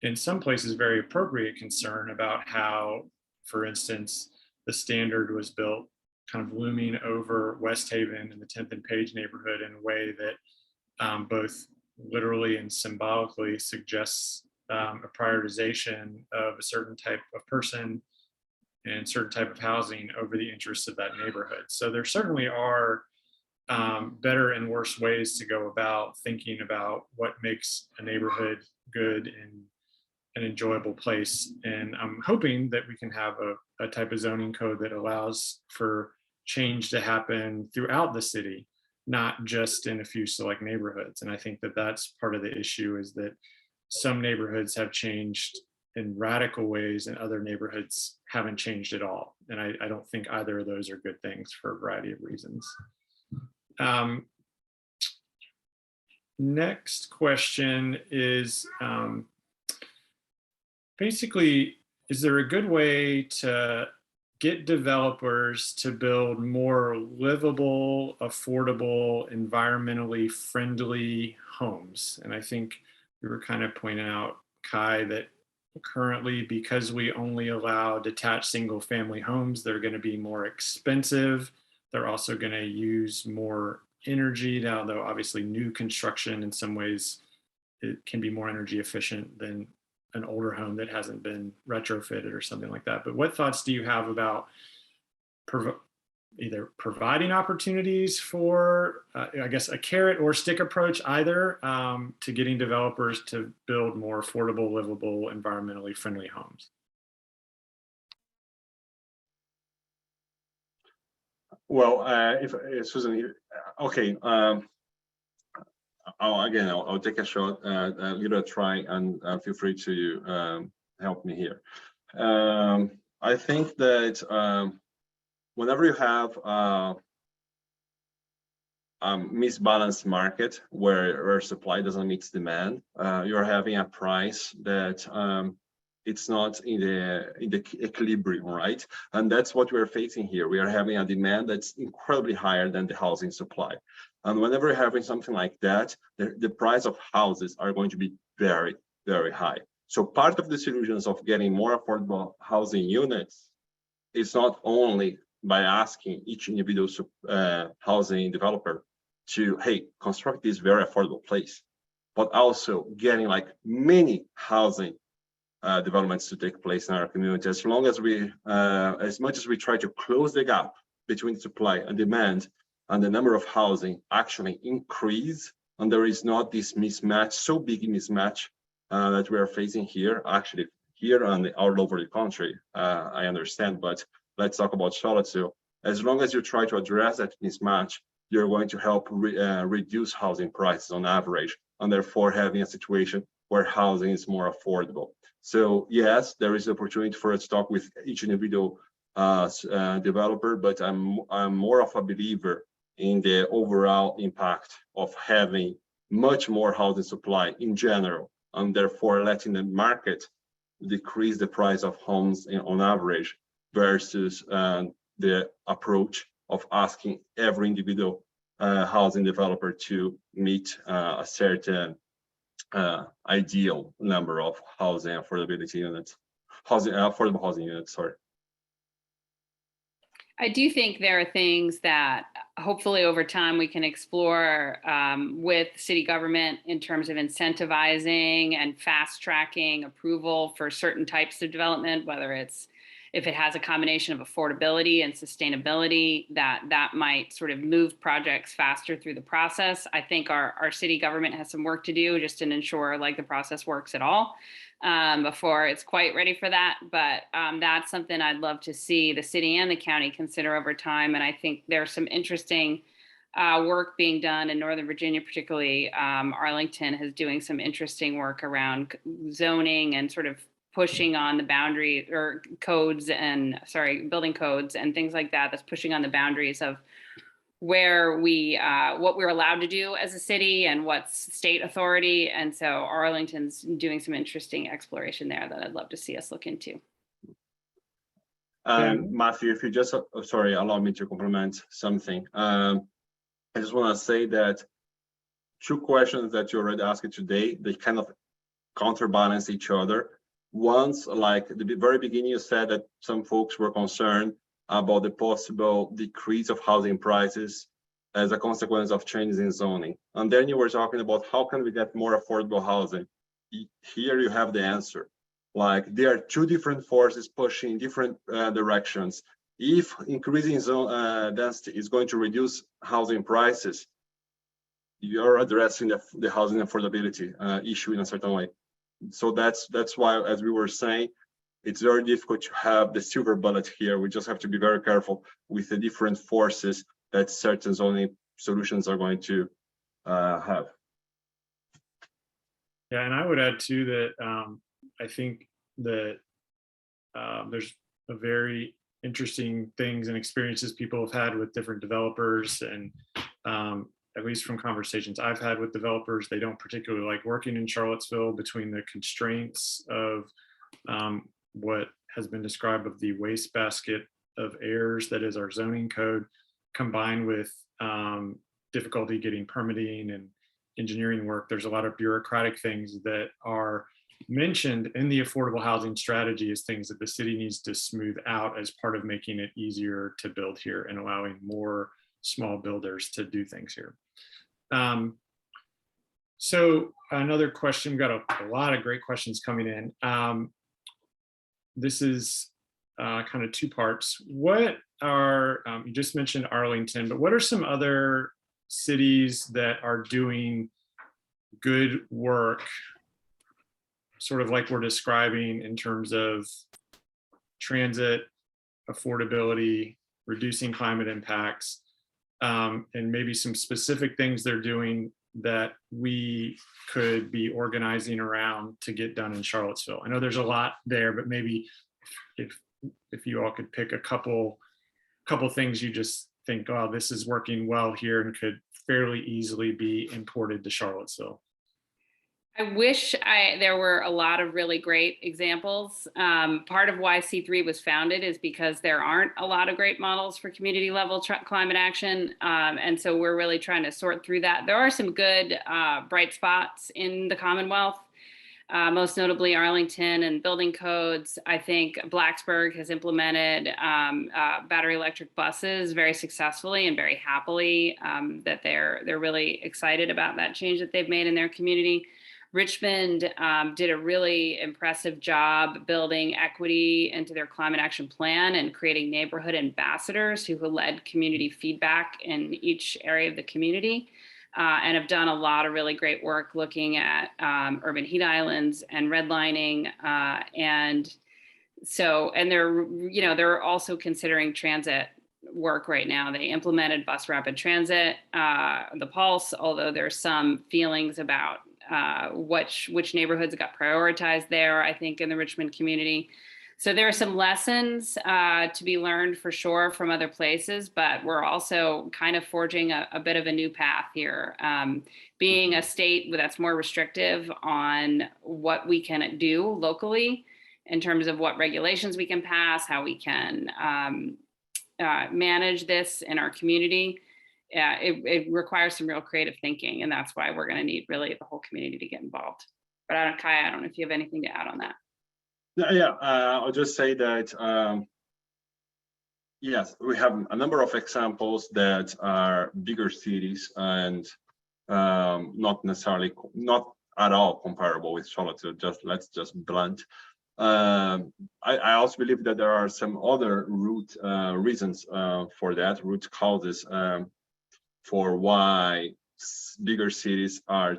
in some places, very appropriate concern about how, for instance, the Standard was built kind of looming over West Haven and the 10th and Page neighborhood in a way that both literally and symbolically suggests a prioritization of a certain type of person and certain type of housing over the interests of that neighborhood. So there certainly are better and worse ways to go about thinking about what makes a neighborhood good an enjoyable place. And I'm hoping that we can have a type of zoning code that allows for change to happen throughout the city, not just in a few select neighborhoods. And I think that that's part of the issue, is that some neighborhoods have changed in radical ways and other neighborhoods haven't changed at all. And I don't think either of those are good things for a variety of reasons. Next question is, basically, is there a good way to get developers to build more livable, affordable, environmentally friendly homes? And I think we were kind of pointing out, Kai, that currently, because we only allow detached single family homes, they're going to be more expensive. They're also going to use more energy, now though obviously new construction in some ways it can be more energy efficient than an older home that hasn't been retrofitted or something like that. But what thoughts do you have about either providing opportunities for, I guess, a carrot or stick approach, either, to getting developers to build more affordable, livable, environmentally friendly homes? Well, if Susan, okay, I'll take a shot, give it a try, and feel free to help me here. I think that whenever you have a misbalanced market where supply doesn't meet demand, you're having a price that it's not in the equilibrium, right? And that's what we're facing here. We are having a demand that's incredibly higher than the housing supply. And whenever you're having something like that, the price of houses are going to be very, very high. So part of the solutions of getting more affordable housing units is not only by asking each individual housing developer to, hey, construct this very affordable place, but also getting like many housing developments to take place in our community. As long as we, as much as we try to close the gap between supply and demand, and the number of housing actually increase, and there is not this mismatch, so big mismatch that we are facing here, actually here and all over the country, I understand, but let's talk about Charlottesville. As long as you try to address that mismatch, you're going to help reduce housing prices on average, and therefore having a situation where housing is more affordable. So yes, there is opportunity for us to talk with each individual developer, but I'm more of a believer in the overall impact of having much more housing supply in general, and therefore letting the market decrease the price of homes on average, versus the approach of asking every individual housing developer to meet a certain ideal number of housing affordability units, affordable housing units, sorry. I do think there are things that hopefully over time we can explore with city government in terms of incentivizing and fast tracking approval for certain types of development, whether it's, if it has a combination of affordability and sustainability, that might sort of move projects faster through the process. I think our city government has some work to do just to ensure like the process works at all before it's quite ready for that. But that's something I'd love to see the city and the county consider over time. And I think there's some interesting work being done in Northern Virginia, particularly Arlington is doing some interesting work around zoning and sort of pushing on the boundary or codes and building codes and things like that. That's pushing on the boundaries of where we, what we're allowed to do as a city and what's state authority. And so Arlington's doing some interesting exploration there that I'd love to see us look into. Matthew, if you just, sorry, allow me to complement something. I just want to say that two questions that you already asked today, they kind of counterbalance each other. Once, like at the very beginning, you said that some folks were concerned about the possible decrease of housing prices as a consequence of changes in zoning. And then you were talking about how can we get more affordable housing? Here you have the answer. Like there are two different forces pushing different directions. If increasing zone density is going to reduce housing prices, you're addressing the housing affordability issue in a certain way. So that's why, as we were saying, it's very difficult to have the silver bullet here. We just have to be very careful with the different forces that certain zoning solutions are going to have. Yeah, and I would add too that I think that there's a very interesting things and experiences people have had with different developers, and at least from conversations I've had with developers, they don't particularly like working in Charlottesville between the constraints of what has been described of the wastebasket of errors that is our zoning code, combined with difficulty getting permitting and engineering work. There's a lot of bureaucratic things that are mentioned in the affordable housing strategy as things that the city needs to smooth out as part of making it easier to build here and allowing more small builders to do things here. So another question, we've got a lot of great questions coming in. This is kind of two parts. What are, you just mentioned Arlington, but what are some other cities that are doing good work, sort of like we're describing in terms of transit, affordability, reducing climate impacts, and maybe some specific things they're doing that we could be organizing around to get done in Charlottesville? I know there's a lot there, but maybe if you all could pick a couple things you just think, oh, this is working well here and could fairly easily be imported to Charlottesville. I wish there were a lot of really great examples. Part of why C3 was founded is because there aren't a lot of great models for community level climate action. And so we're really trying to sort through that. There are some good bright spots in the Commonwealth, most notably Arlington and building codes. I think Blacksburg has implemented battery electric buses very successfully and very happily, that they're really excited about that change that they've made in their community. Richmond did a really impressive job building equity into their climate action plan and creating neighborhood ambassadors who led community feedback in each area of the community, and have done a lot of really great work looking at urban heat islands and redlining. And they're also considering transit work right now. They implemented bus rapid transit, the Pulse, although there's some feelings about which neighborhoods got prioritized there, I think, in the Richmond community. So there are some lessons to be learned for sure from other places, but we're also kind of forging a bit of a new path here. Being a state that's more restrictive on what we can do locally in terms of what regulations we can pass, how we can manage this in our community. It requires some real creative thinking, and that's why we're going to need really the whole community to get involved. But Kaya, I don't know if you have anything to add on that. Yeah, I'll just say that yes, we have a number of examples that are bigger cities and not at all comparable with Charlottesville. Let's just blunt. I also believe that there are some other reasons for that, root causes for why bigger cities are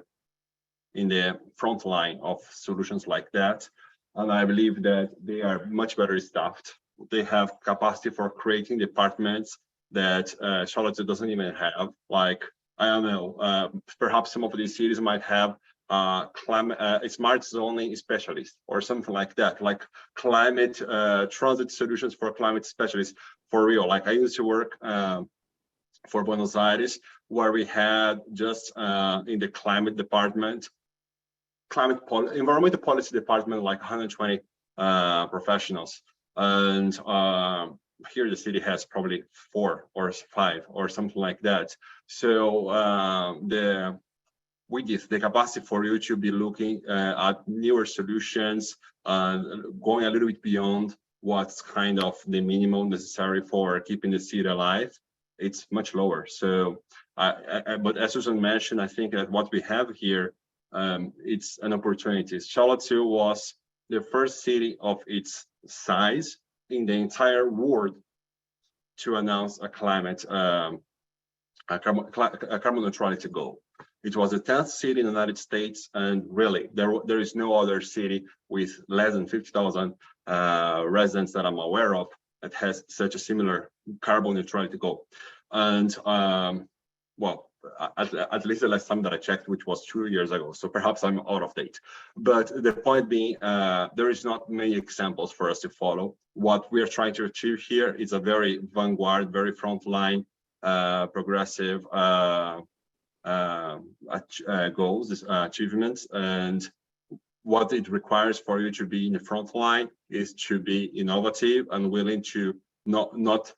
in the front line of solutions like that. And I believe that they are much better staffed. They have capacity for creating departments that Charlottesville doesn't even have. Like, I don't know, perhaps some of these cities might have smart zoning specialist or something like that, like climate transit solutions for climate specialists for real. Like I used to work for Buenos Aires, where we had just in the climate department, environmental policy department, like 120 professionals. And here the city has probably 4 or 5 or something like that. So with this, the capacity for you to be looking at newer solutions, going a little bit beyond what's kind of the minimum necessary for keeping the city alive, it's much lower. So, but as Susan mentioned, I think that what we have here, it's an opportunity. Charlottesville was the first city of its size in the entire world to announce a carbon neutrality goal. It was the 10th city in the United States, and really, there is no other city with less than 50,000 residents that I'm aware of that has such a similar carbon neutrality goal. And well, at least the last time that I checked, which was 2 years ago, so perhaps I'm out of date. But the point being, there is not many examples for us to follow. What we are trying to achieve here is a very vanguard, very frontline, progressive goals, achievements, and what it requires for you to be in the front line is to be innovative and willing to not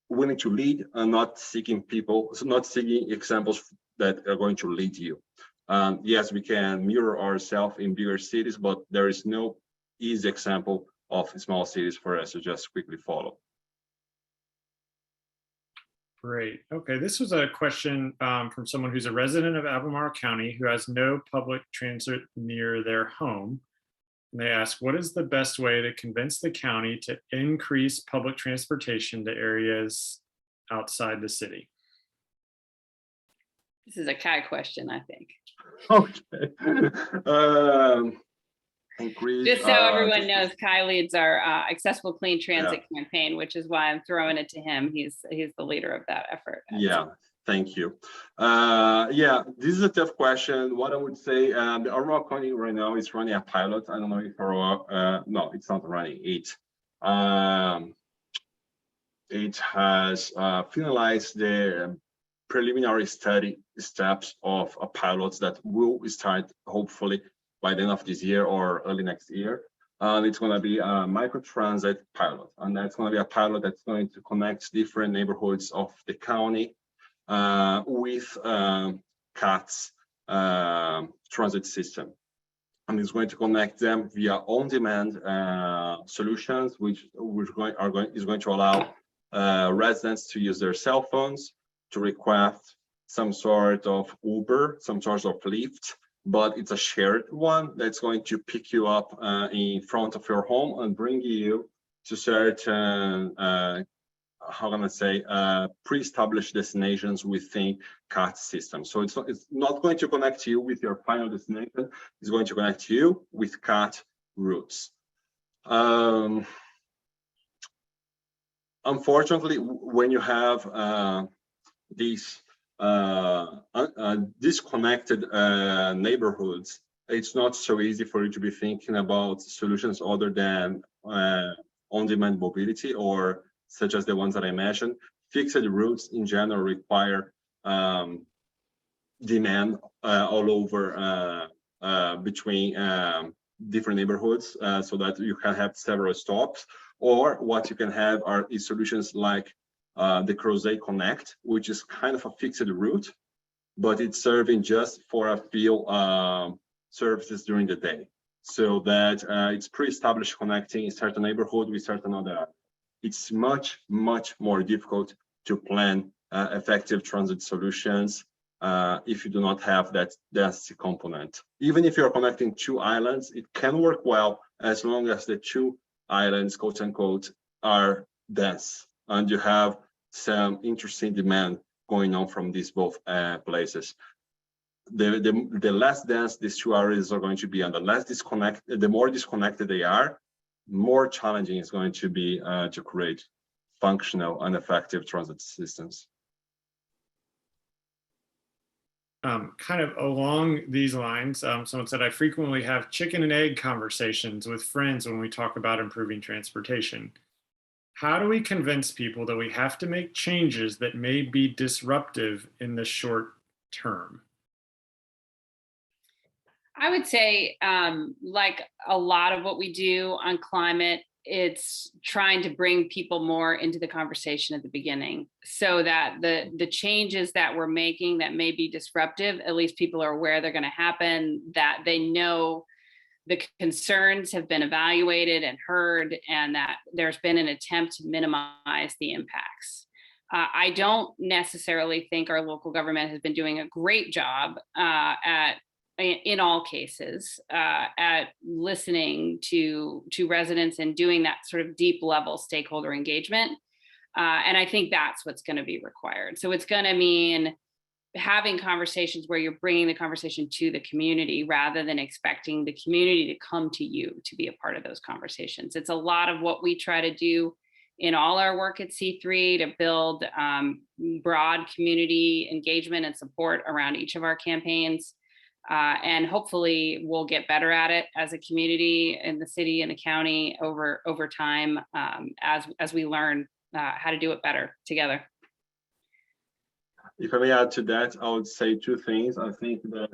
willing to lead and not seeking examples that are going to lead you. Yes, we can mirror ourselves in bigger cities, but there is no easy example of small cities for us to just quickly follow. Great. Okay, this was a question from someone who's a resident of Albemarle County who has no public transit near their home. And they ask, what is the best way to convince the county to increase public transportation to areas outside the city? This is a Kai question, I think. Okay. Just so everyone knows, Kai leads our Accessible Clean Transit campaign, which is why I'm throwing it to him. He's the leader of that effort. Yeah, thank you. Yeah, this is a tough question. What I would say, the Albemarle County right now is running a pilot. I don't know if no, it's not running. It has finalized the preliminary study steps of a pilot that will start hopefully by the end of this year or early next year. And it's going to be a microtransit pilot. And that's going to be a pilot that's going to connect different neighborhoods of the county with CAT's transit system. And it's going to connect them via on-demand solutions, which is going to allow residents to use their cell phones to request some sort of Uber, some sort of Lyft, but it's a shared one that's going to pick you up in front of your home and bring you to certain, how can I say, pre-established destinations within CAT system. So it's not going to connect you with your final destination. It's going to connect you with CAT routes. Unfortunately, when you have these disconnected neighborhoods, it's not so easy for you to be thinking about solutions other than on-demand mobility, or such as the ones that I mentioned. Fixed routes in general require demand all over between different neighborhoods, so that you can have several stops. Or what you can have is solutions like the Cruz Connect, which is kind of a fixed route, but it's serving just for a few services during the day, so that it's pre-established connecting a certain neighborhood with certain other. It's much more difficult to plan effective transit solutions if you do not have that density component. Even if you're connecting two islands, it can work well as long as the two islands, quote unquote, are dense and you have some interesting demand going on from these both places. The less dense these two areas are going to be, and the more disconnected they are, more challenging it's going to be to create functional and effective transit systems. Kind of along these lines, someone said, I frequently have chicken and egg conversations with friends when we talk about improving transportation. How do we convince people that we have to make changes that may be disruptive in the short term? I would say, like a lot of what we do on climate, it's trying to bring people more into the conversation at the beginning, so that the changes that we're making that may be disruptive, at least people are aware they're going to happen, that they know the concerns have been evaluated and heard, and that there's been an attempt to minimize the impacts. I don't necessarily think our local government has been doing a great job in all cases, at listening to residents and doing that sort of deep level stakeholder engagement. And I think that's what's going to be required. So it's going to mean having conversations where you're bringing the conversation to the community rather than expecting the community to come to you to be a part of those conversations. It's a lot of what we try to do in all our work at C3 to build broad community engagement and support around each of our campaigns. And hopefully we'll get better at it as a community in the city and the county over time as we learn how to do it better together. If I may add to that, I would say two things. I think that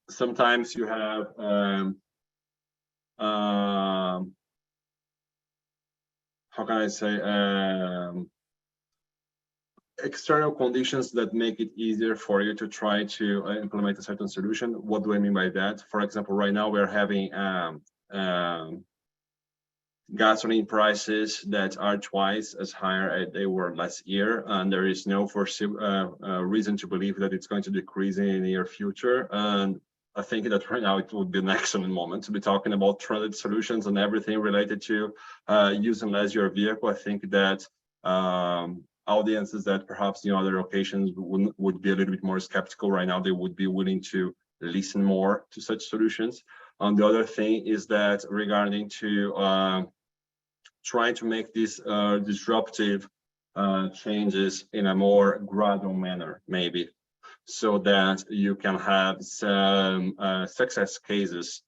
sometimes you have how can I say external conditions that make it easier for you to try to implement a certain solution. What do I mean by that? For example, right now we're having gasoline prices that are twice as high as they were last year, and there is no reason to believe that it's going to decrease in the near future. And I think that right now it would be an excellent moment to be talking about transit solutions and everything related to using less your vehicle. I think that audiences that perhaps in other occasions would be a little bit more skeptical right now, they would be willing to listen more to such solutions. And the other thing is that regarding to trying to make these disruptive changes in a more gradual manner, maybe, so that you can have some success cases,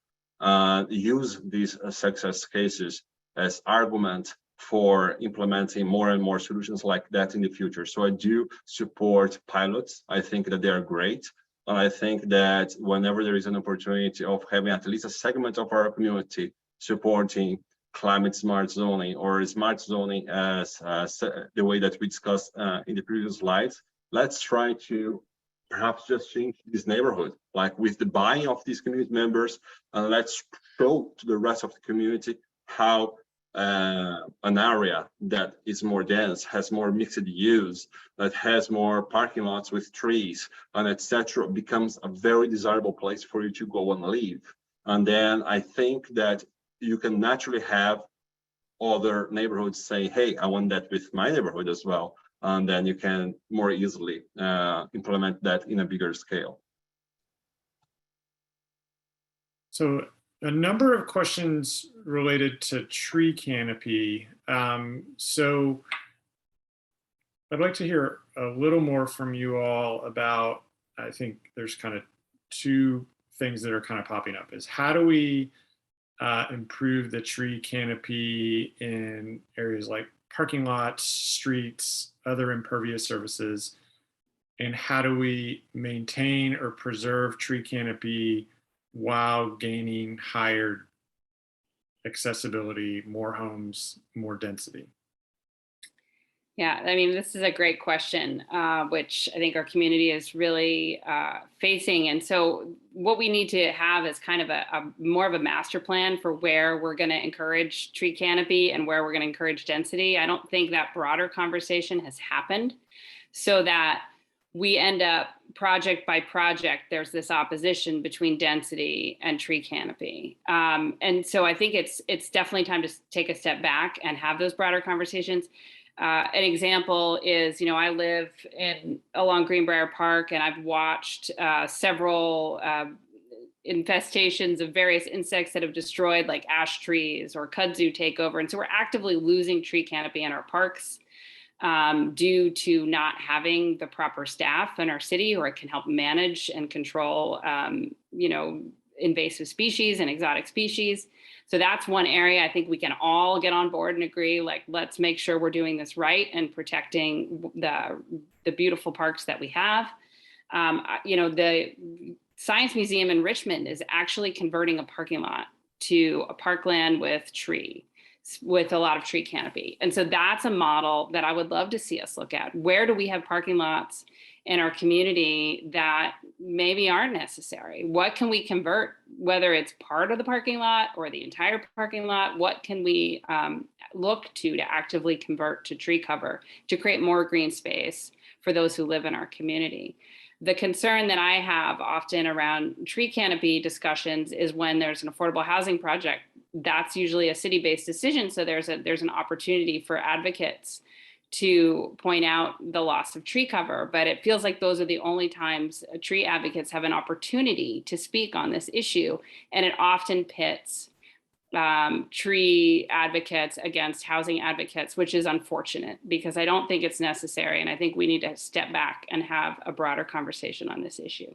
use these success cases as argument for implementing more and more solutions like that in the future. So I do support pilots. I think that they are great. And I think that whenever there is an opportunity of having at least a segment of our community supporting climate smart zoning or smart zoning as the way that we discussed in the previous slides, let's try to perhaps just change this neighborhood, like with the buying of these community members, and let's show to the rest of the community how an area that is more dense, has more mixed use, that has more parking lots with trees and etc., becomes a very desirable place for you to go and live. And then I think that you can naturally have other neighborhoods say, hey, I want that with my neighborhood as well. And then you can more easily implement that in a bigger scale. So a number of questions related to tree canopy. So I'd like to hear a little more from you all about, I think there's kind of two things that are kind of popping up, is how do we improve the tree canopy in areas like parking lots, streets, other impervious surfaces, and how do we maintain or preserve tree canopy while gaining higher accessibility, more homes, more density? Yeah, I mean, this is a great question, which I think our community is really facing. And so what we need to have is kind of a more of a master plan for where we're going to encourage tree canopy and where we're going to encourage density. I don't think that broader conversation has happened, so that we end up project by project, there's this opposition between density and tree canopy. And so I think it's definitely time to take a step back and have those broader conversations. An example is, I live along Greenbrier Park, and I've watched several infestations of various insects that have destroyed like ash trees or kudzu take over. And so we're actively losing tree canopy in our parks due to not having the proper staff in our city who can help manage and control, invasive species and exotic species. So that's one area I think we can all get on board and agree, like, let's make sure we're doing this right and protecting the beautiful parks that we have. The Science Museum in Richmond is actually converting a parking lot to a parkland with a lot of tree canopy. And so that's a model that I would love to see us look at. Where do we have parking lots in our community that maybe aren't necessary? What can we convert, whether it's part of the parking lot or the entire parking lot? What can we look to actively convert to tree cover to create more green space for those who live in our community? The concern that I have often around tree canopy discussions is when there's an affordable housing project. That's usually a city-based decision. So there's an opportunity for advocates to point out the loss of tree cover, but it feels like those are the only times tree advocates have an opportunity to speak on this issue. And it often pits tree advocates against housing advocates, which is unfortunate because I don't think it's necessary. And I think we need to step back and have a broader conversation on this issue.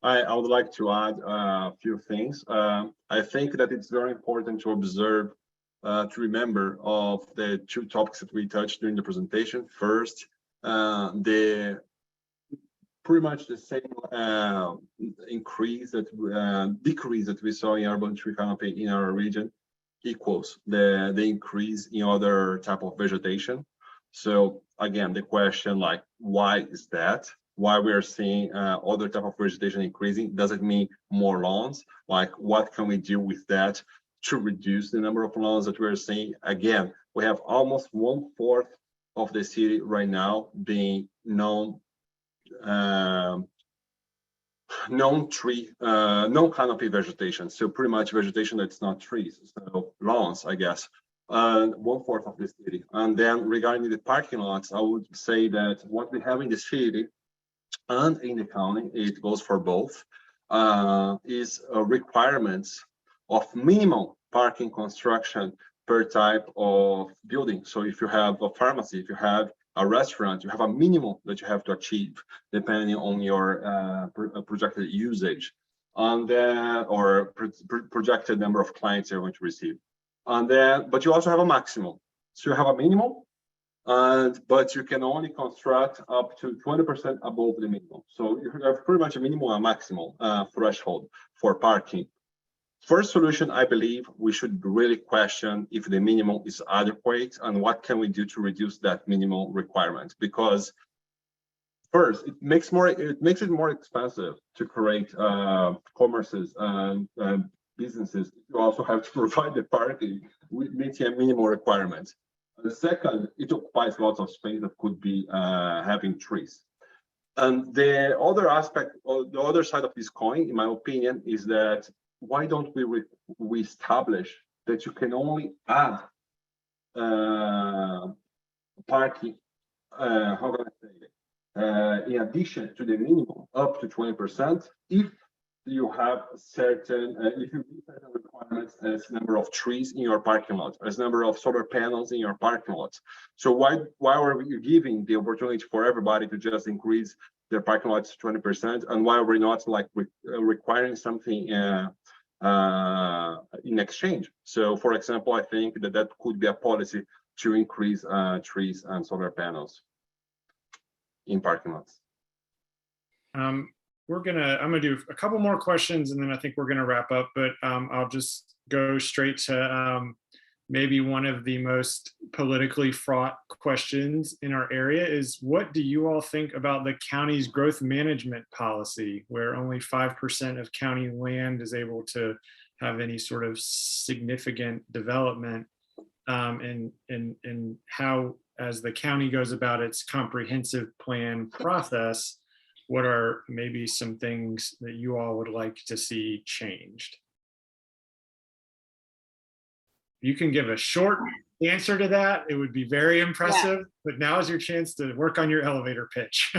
I would like to add a few things. I think that it's very important to observe, to remember of the two topics that we touched during the presentation. First, the pretty much the same decrease that we saw in urban tree canopy in our region equals the increase in other type of vegetation. So again, the question like, why is that? Why we are seeing other type of vegetation increasing? Does it mean more lawns? Like, what can we do with that to reduce the number of lawns that we're seeing? Again, we have almost 1/4 of the city right now being non-canopy vegetation. So pretty much vegetation that's not trees, so lawns, I guess. 1/4 of the city. And then regarding the parking lots, I would say that what we have in the city and in the county, it goes for both, is requirements of minimum parking construction per type of building. So if you have a pharmacy, if you have a restaurant, you have a minimum that you have to achieve depending on your projected usage and or projected number of clients you're going to receive. And then, but you also have a maximum. So you have a minimum, but you can only construct up to 20% above the minimum. So you have pretty much a minimum and maximum threshold for parking. First solution, I believe we should really question if the minimum is adequate and what can we do to reduce that minimum requirement. Because first, it makes it more expensive to create commerces and businesses. You also have to provide the parking with meeting a minimum requirement. The second, it occupies lots of space that could be having trees. And the other aspect, or the other side of this coin, in my opinion, is that why don't we establish that you can only add parking, how can I say it, in addition to the minimum up to 20% if you have certain, if you meet certain requirements as number of trees in your parking lot, as number of solar panels in your parking lot. So why are we giving the opportunity for everybody to just increase their parking lots to 20%, and why are we not like requiring something in exchange? So for example, I think that could be a policy to increase trees and solar panels in parking lots. I'm gonna do a couple more questions and then I think we're gonna wrap up, but I'll just go straight to maybe one of the most politically fraught questions in our area is, what do you all think about the county's growth management policy, where only 5% of county land is able to have any sort of significant development, and how, as the county goes about its comprehensive plan process, what are maybe some things that you all would like to see changed? You can give a short answer to that. It would be very impressive, but now is your chance to work on your elevator pitch.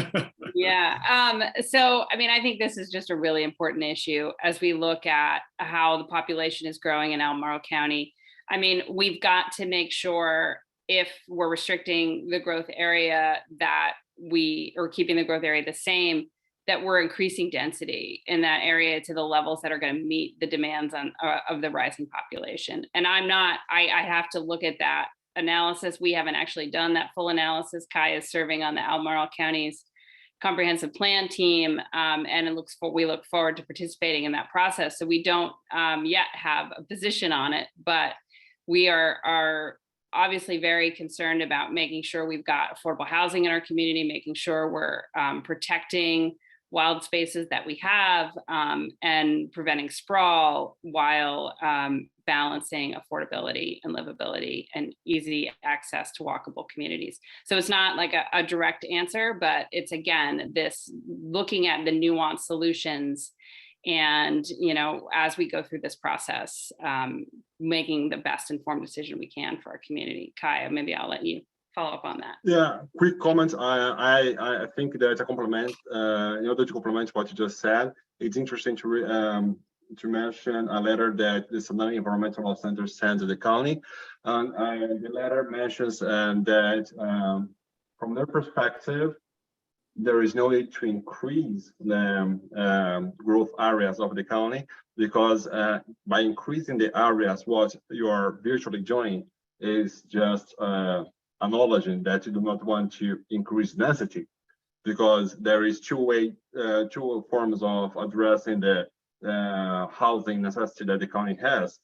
Yeah. So, I mean, I think this is just a really important issue as we look at how the population is growing in Albemarle County. I mean, we've got to make sure if we're restricting the growth area that or keeping the growth area the same, that we're increasing density in that area to the levels that are going to meet the demands of the rising population. And I have to look at that analysis. We haven't actually done that full analysis. Kai is serving on the Albemarle County's comprehensive plan team, and we look forward to participating in that process. So we don't yet have a position on it, but we are obviously very concerned about making sure we've got affordable housing in our community, making sure we're protecting wild spaces that we have, and preventing sprawl while balancing affordability and livability and easy access to walkable communities. So it's not like a direct answer, but it's, again, this looking at the nuanced solutions And, you know, as we go through this process, making the best informed decision we can for our community. Kai, maybe I'll let you follow up on that. Yeah, quick comment. I think that a compliment, in order to complement what you just said, it's interesting to mention a letter that the Sonoma Environmental Law Center sent to the county. And the letter mentions that from their perspective, there is no need to increase the growth areas of the county, because by increasing the areas, what you are virtually doing is just acknowledging that you do not want to increase density, because there is two forms of addressing the housing necessity that the county has: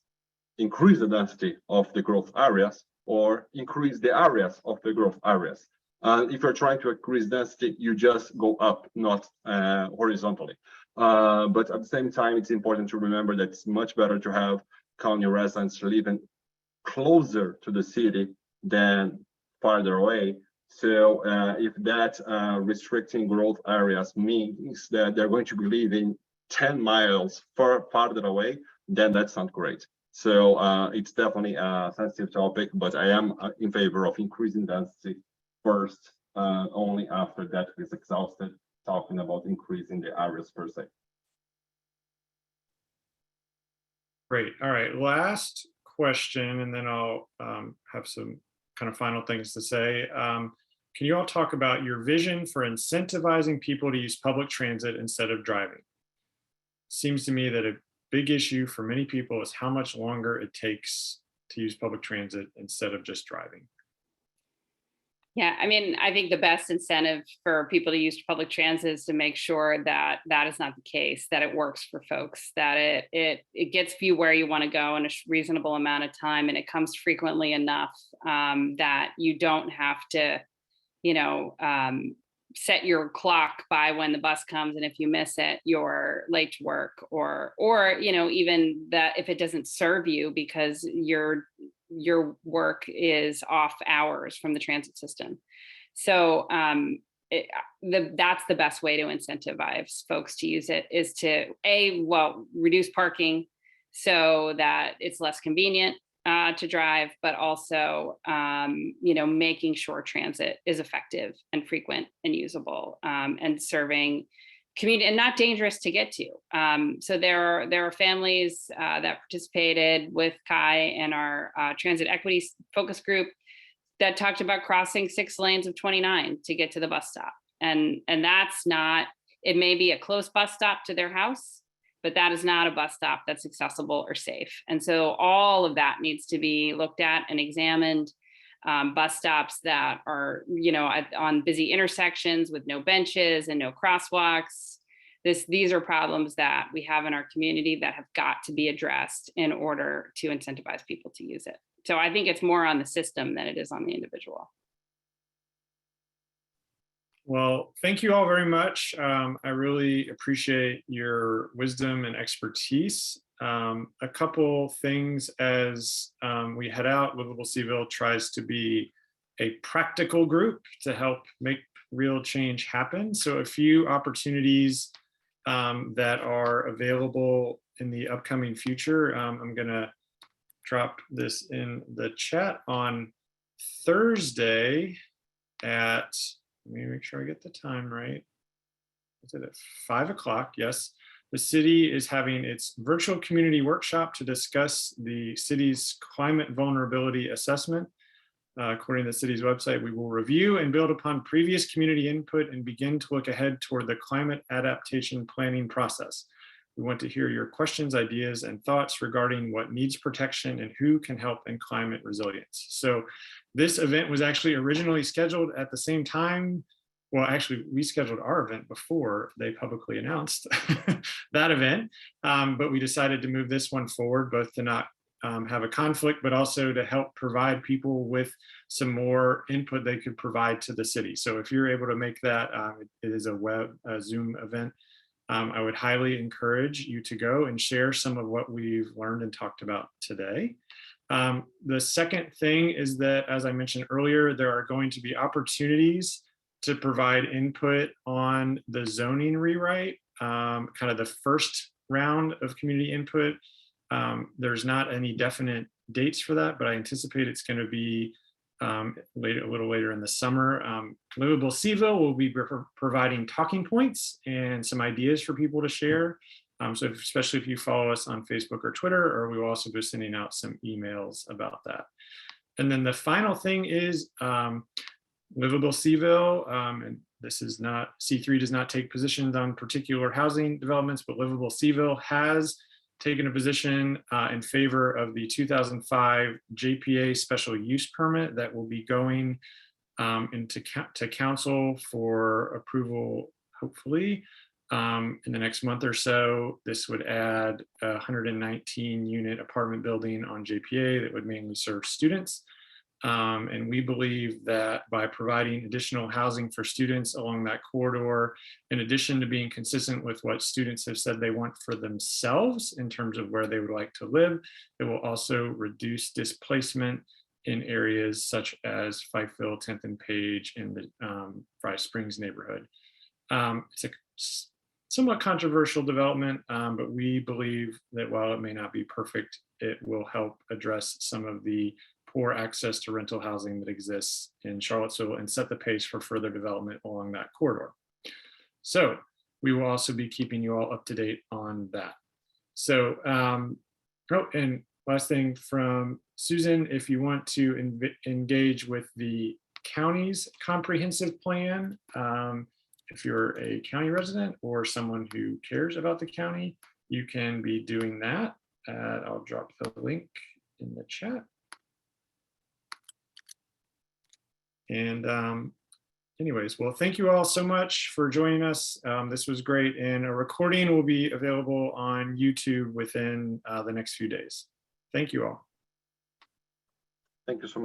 increase the density of the growth areas or increase the areas of the growth areas. If you're trying to increase density, you just go up, not horizontally. But at the same time, it's important to remember that it's much better to have county residents living closer to the city than farther away. So if that restricting growth areas means that they're going to be living 10 miles farther away, then that's not great. So it's definitely a sensitive topic, but I am in favor of increasing density first, only after that is exhausted, talking about increasing the areas per se. Great. All right. Last question, and then I'll have some kind of final things to say. Can you all talk about your vision for incentivizing people to use public transit instead of driving? Seems to me that a big issue for many people is how much longer it takes to use public transit instead of just driving. Yeah, I mean, I think the best incentive for people to use public transit is to make sure that that is not the case, that it works for folks, that it gets you where you want to go in a reasonable amount of time, and it comes frequently enough that you don't have to, you know, set your clock by when the bus comes, and if you miss it, you're late to work, or you know, even that if it doesn't serve you because your work is off hours from the transit system. So that's the best way to incentivize folks to use it, is to reduce parking so that it's less convenient to drive, but also you know, making sure transit is effective and frequent and usable, and serving community and not dangerous to get to. So there are families that participated with Kai and our transit equity focus group that talked about crossing 6 lanes of 29 to get to the bus stop. And that's not, it may be a close bus stop to their house, but that is not a bus stop that's accessible or safe. And so all of that needs to be looked at and examined. Bus stops that are, you know, on busy intersections with no benches and no crosswalks. These are problems that we have in our community that have got to be addressed in order to incentivize people to use it. So I think it's more on the system than it is on the individual. Well, thank you all very much. I really appreciate your wisdom and expertise. A couple things as we head out. Livable Cville tries to be a practical group to help make real change happen. So a few opportunities that are available in the upcoming future. I'm gonna drop this in the chat. On Thursday at, let me make sure I get the time right. Is it at 5 o'clock? Yes. The city is having its virtual community workshop to discuss the city's climate vulnerability assessment. According to the city's website, we will review and build upon previous community input and begin to look ahead toward the climate adaptation planning process. We want to hear your questions, ideas, and thoughts regarding what needs protection and who can help in climate resilience. So this event was actually originally scheduled at the same time. Well, actually, we scheduled our event before they publicly announced that event, but we decided to move this one forward, both to not have a conflict, but also to help provide people with some more input they could provide to the city. So if you're able to make that, it is a Zoom event. I would highly encourage you to go and share some of what we've learned and talked about today. The second thing is that, as I mentioned earlier, there are going to be opportunities to provide input on the zoning rewrite, kind of the first round of community input. There's not any definite dates for that, but I anticipate it's going to be a little later in the summer. Livable Cville will be providing talking points and some ideas for people to share. So especially if you follow us on Facebook or Twitter, or we will also be sending out some emails about that. And then the final thing is Livable Cville, and this is not, C3 does not take positions on particular housing developments, but Livable Cville has taken a position in favor of the 2005 JPA special use permit that will be going to council for approval, hopefully, in the next month or so. This would add a 119 unit apartment building on JPA that would mainly serve students. And we believe that by providing additional housing for students along that corridor, in addition to being consistent with what students have said they want for themselves in terms of where they would like to live, it will also reduce displacement in areas such as Fifeville, Tanton, Page, and the Fry Springs neighborhood. It's a somewhat controversial development, but we believe that while it may not be perfect, it will help address some of the poor access to rental housing that exists in Charlottesville and set the pace for further development along that corridor. So we will also be keeping you all up to date on that. So, oh, and last thing from Susan, if you want to engage with the county's comprehensive plan, if you're a county resident or someone who cares about the county, you can be doing that. I'll drop the link in the chat. And anyways, well, thank you all so much for joining us. This was great, and a recording will be available on YouTube within the next few days. Thank you all. Thank you so much.